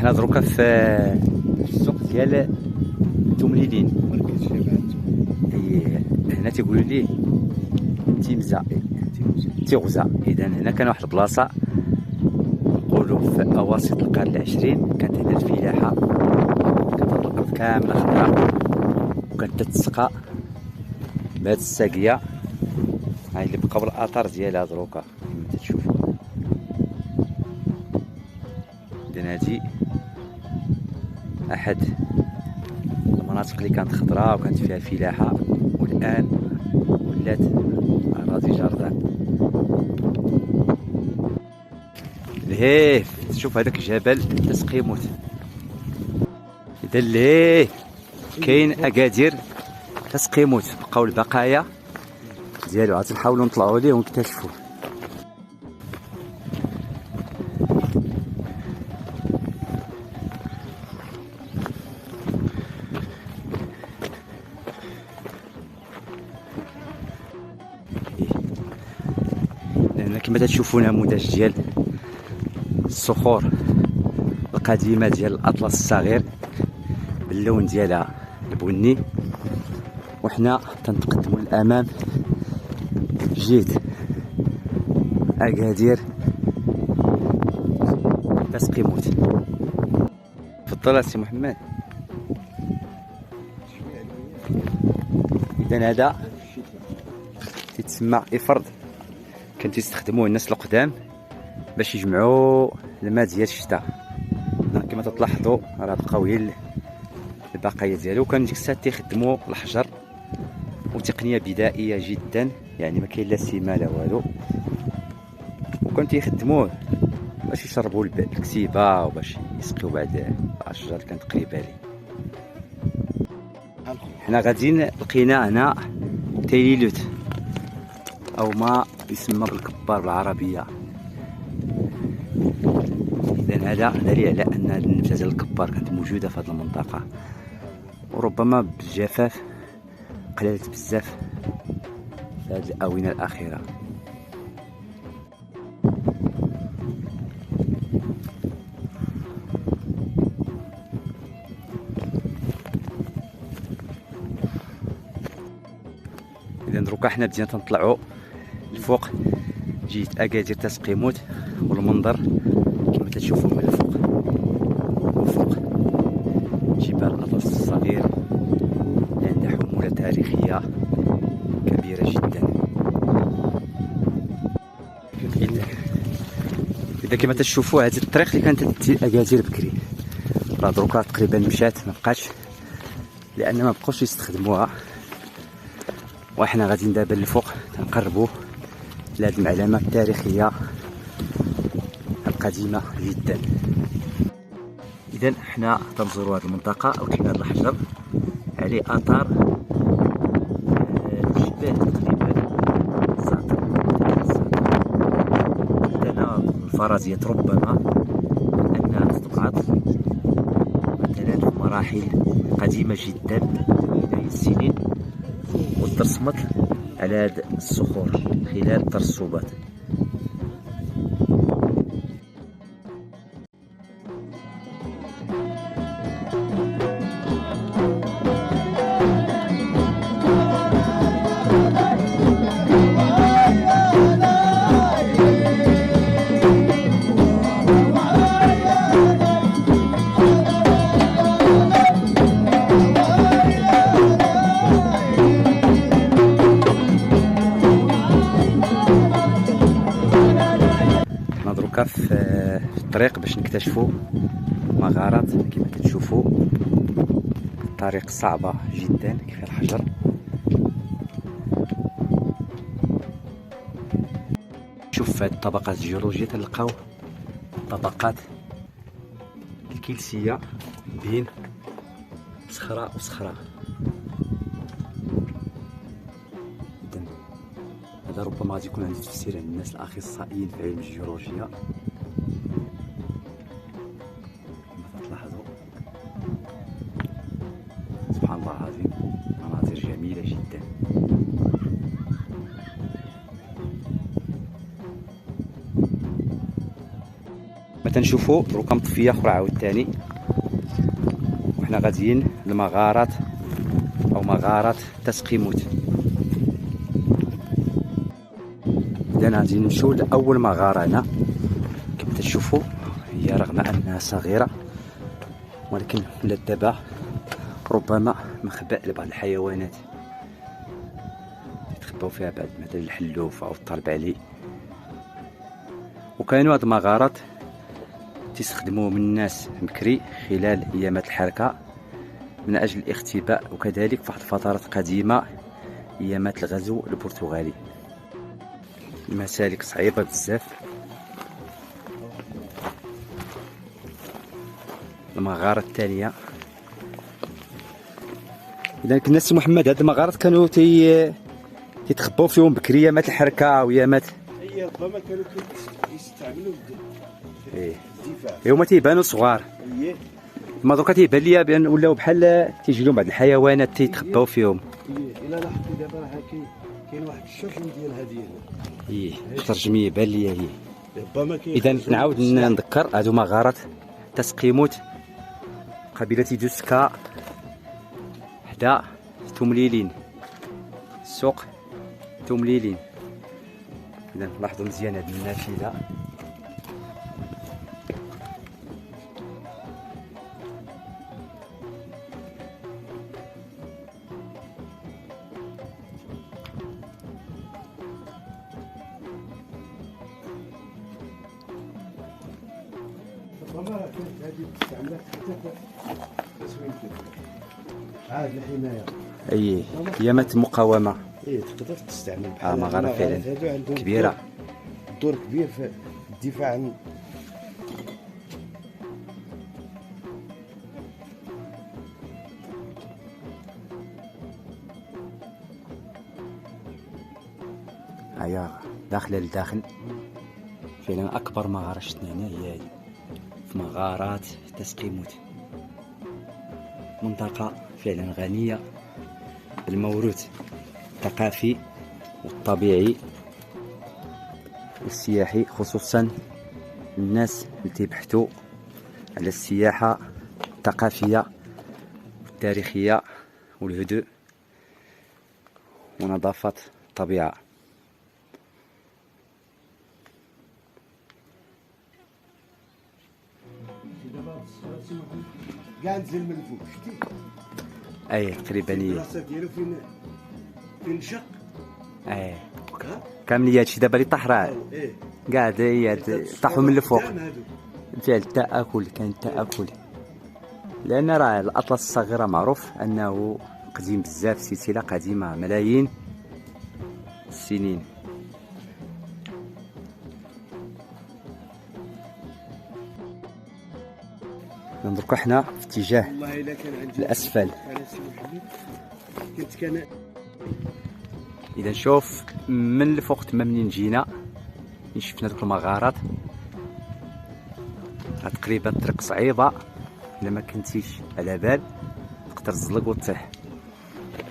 حنا دروكا في السوق ديال تومليلين. هنا تيقولوا ليه تيمزا تيغزا. اذا هنا كان واحد البلاصه نقولوا في اواسط القرن العشرين، كانت هنا الفلاحه، كانت هاد الارض كامله خضراء وكانت تتسقى بهاد الساقيه. هاي اللي بقاو الاثار ديالها دروكا كما تشوفوا. اذا هادي احد المناطق اللي كانت خضراء وكانت فيها فلاحه، والان ولات اراضي جردان. لهيه تشوف هذاك الجبل تسقيموت. اذا لهيه كاين اكادير تسقيموت، بقاو البقايا ديالو، عاد نحاولوا نطلعوا ليه ونكتشفوا. لان كما تشوفوا نموذج ديال الصخور القديمه ديال الاطلس الصغير باللون ديالها البني، وحنا تنتقدموا للامام جيت اكادير تسقيموت. تفضل سي محمد. اذا هذا تيتسمى افرد، كان تيستخدموه الناس القدام باش يجمعوا الماء ديال الشتاء. كما تلاحظوا راه بقاو هي البقايا ديالو. كان ديك الساعه تيخدموا الحجر، وتقنيه بدائيه جدا، يعني ما كاين لا سيما لا والو، وكان تيخدموه باش يشربوا الكسيبه وباش يسقيو بعد الاشجار اللي كانت قريبه ليه. حنا غاديين لقينا هنا تيليلوت او ما يسمى بالكبار بالعربيه. اذا هذا دليل على ان هذه النبته ديال الكبار كانت موجوده في هذه المنطقه، وربما بالجفاف قللت بزاف في هذه الاونه الاخيره. اذا دروكا حنا بدينا تنطلعوا الفوق جيت اكادير تسقيموت، والمنظر كما تشوفوا من الفوق. وفوق جبال الاطلس الصغير اللي عندها حموله تاريخيه كبيره جدا. اذا كما تشوفوا هذه الطريق اللي كانت تدي اكادير بكري، راه دروكا تقريبا مشات ما بقاتش، لان ما بقاوش يستخدموها. وحنا غاديين دابا للفوق تنقربوا لهذه المعلمه التاريخيه القديمه جدا. اذا حنا تنزوروا هذه المنطقه، او كاين هذا الحجر عليه اثار الجبال تقريبا الزعتر. عندنا الفرضيات ربما انها تبعث مثلا في مراحل قديمه جدا من السنين، وترسمت على هذه الصخور خلال الترسبات. في الطريق باش نكتشفوا مغارات كما كتشوفوا. الطريق صعبة جدا كيف الحجر. شوف هاد الطبقات الجيولوجية تلقاو طبقات الكلسية بين صخرة وصخرة. هذا ربما غادي يكون عنده تفسير عند الناس الاخصائيين في علم الجيولوجيا. كما تلاحظوا سبحان الله العظيم، مناظر جميلة جدا. ما تنشوفوا ركام طفيه اخرى عاوتاني، وحنا غاديين لمغارات او مغارات تسقيموت. اذا غادي نمشيو لاول مغاره هنا. كما تشوفوا هي رغم انها صغيره ولكن ولات دابا ربما مخبأ لبعض الحيوانات يتخباو فيها، بعد مثلا الحلوف او الطلب عليه. وكانوا هاد المغارات تستخدموهم الناس بكري خلال ايامات الحركه من اجل الاختباء، وكذلك في واحد الفترات قديمه ايامات الغزو البرتغالي. المسالك صعيبه بزاف. المغاره الثانيه. اذا كنا سي محمد، هاد المغارات كانوا تيتخباو فيهم بكري ايامات الحركه وايامات ربما كانوا يستعملوا الدفاع. هما تيبانوا صغار. ما دركا تيبان ليا بان ولاو بحال تيجي لهم بعض الحيوانات تيتخباو فيهم. الا لاحظتي دابا راه كاين واحد الشكل ديال هذه هنا. الترجميه بان ليا هي. ربما كاين. اذا نعاود نذكر، هادو مغارات تسقيموت قبيله دوسكا حدا تومليلين، سوق تومليلين. اذا لاحظوا مزيان هاد النافذه. ربما كانت هذه استعملت حتى تسويق عاد الحمايه. ايامات المقاومه. تقدر تستعمل بحال مغاره فعلا كبيره، دور كبير في الدفاع عن هيا داخله لداخل. فعلا اكبر مغاره شفنا هنا هي هذه في مغارات تسقيموت. منطقه فعلا غنيه بالموروث الثقافي والطبيعي والسياحي، خصوصا الناس اللي تيبحثوا على السياحه الثقافيه والتاريخيه والهدوء ونظافه الطبيعه. كاع نزل من الفوق، شتي؟ تقريبا هي البلاصه ديالو فين شق. كامل هادشي دابا اللي طاح راه كاع طاحوا من الفوق. بالفعل التآكل، كان التآكل، لان راه الاطلس الصغيره معروف انه قديم بزاف، سلسله قديمه ملايين السنين. دركا حنا في اتجاه الاسفل. اذا شوف من الفوق تما منين جينا شفنا دوك المغارات. تقريبا الطريق صعيبه، الا ما كنتيش على بال تقدر تزلق وتطيح.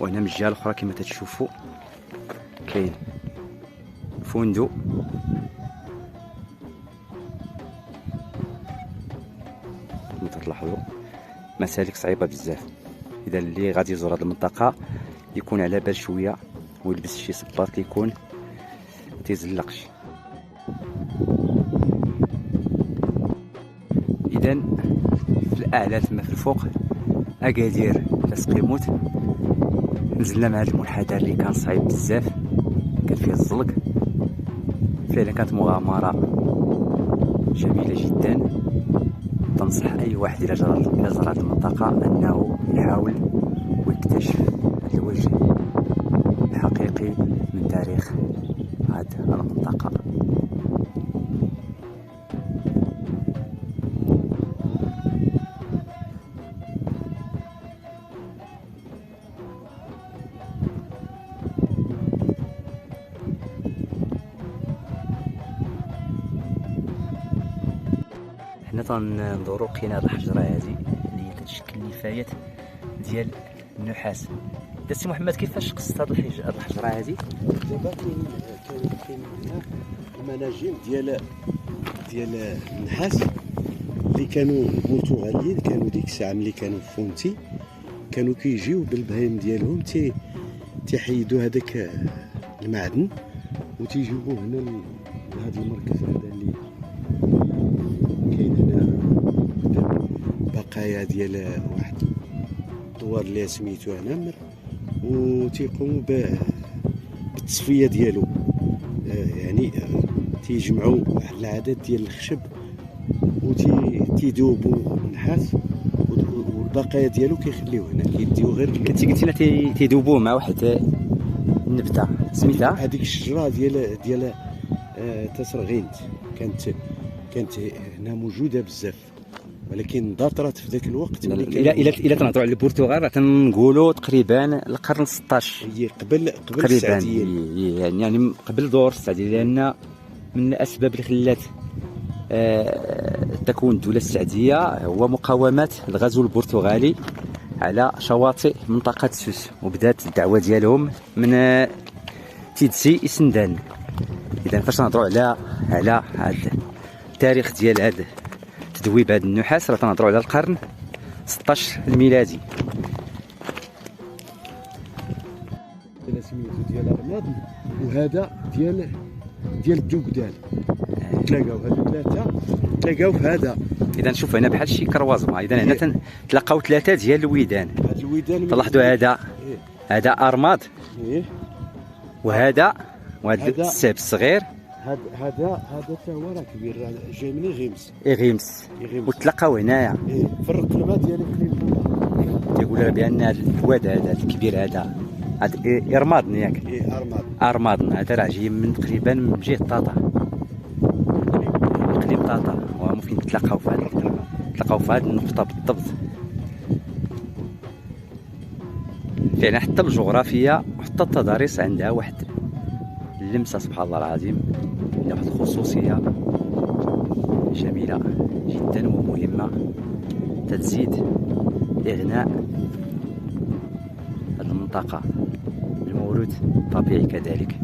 وهنا من الجهه الاخرى كما تشوفوا كاين فندق تلاحظوا. مسالك صعيبه بزاف. اذا اللي غادي يزور هذه المنطقه يكون على بال شويه ويلبس شي صباط اللي يكون ما تيزلقش. اذا في الاعلى تما في الفوق اكادير تسقيموت. نزلنا مع هذا المنحدر اللي كان صعيب بزاف، كان فيه الزلق. فعلا كانت مغامره جميله جدا. تنصح اي واحد الى زار هذه المنطقه انه يحاول ويكتشف الوجه الحقيقي من تاريخ هذه المنطقه. حنا تنظروا لقينا هذه الحجره هذه اللي هي كتشكل نفايات ديال النحاس. سي محمد كيفاش قصت هذه الحجره هذه؟ دابا كاين هنا المناجم ديال النحاس اللي كانوا البرتغاليين كانوا ديك الساعه ملي كانوا في فونتي كانوا كيجيو بالبهايم ديالهم تيحيدوا هذاك المعدن وتيجيبوه هنا لهذا المركز هذا اللي كاين هنا قدام بقايا ديال واحد الدوار اللي سميتو هنا وتيقوموا بالتصفيه ديالو. يعني تيجمعوا واحد العدد ديال الخشب وتيذوبوا النحاس والبقايا ديالو كيخليوه هنا كيديو غير. كنتي قلتي لنا تيذوبوه مع واحد النبته سميتها هذيك الشجره ديال تسرغينت كانت هنا موجوده بزاف ولكن اندثرت في ذاك الوقت. الا تنهضروا على البرتغال تنقولوا تقريبا القرن 16 هي قبل السعوديه يعني قبل دور السعوديه لان من الاسباب اللي خلات تكون الدوله السعديه هو مقاومه الغزو البرتغالي على شواطئ منطقه سوس وبدات الدعوه ديالهم من تيدسي اسندان. اذا فاش نهضروا على هذا التاريخ ديال هذا تدويب هذا النحاس راه تنهضروا على القرن 16 الميلادي. سميتو ديال ارماد وهذا ديال الدوكدال تلاقاو هادو ثلاثه تلاقاو في هذا. اذا شوف هنا بحال شي كروازما. اذا هنا تلقاو ثلاثه ديال الويدان. هاد الويدان تلاحظوا هذا ارماد وهذا السيب الصغير هذا حتى هو راه كبير راه جاي من غيمس وتلقاو هنايا في الرقلمه ديال تيقول بان الواد هذا الكبير هذا ارمادن ياك ارمادن هذا راه جاي من تقريبا من جهه طاطا اقليم طاطا وممكن تلقاو في هذه النقطه بالضبط. فعلا حتى الجغرافيا حتى التضاريس عندها واحد اللمسه سبحان الله العظيم، واحد الخصوصيه جميله جدا ومهمه تزيد اغناء هذه المنطقه بالموروث الطبيعي كذلك.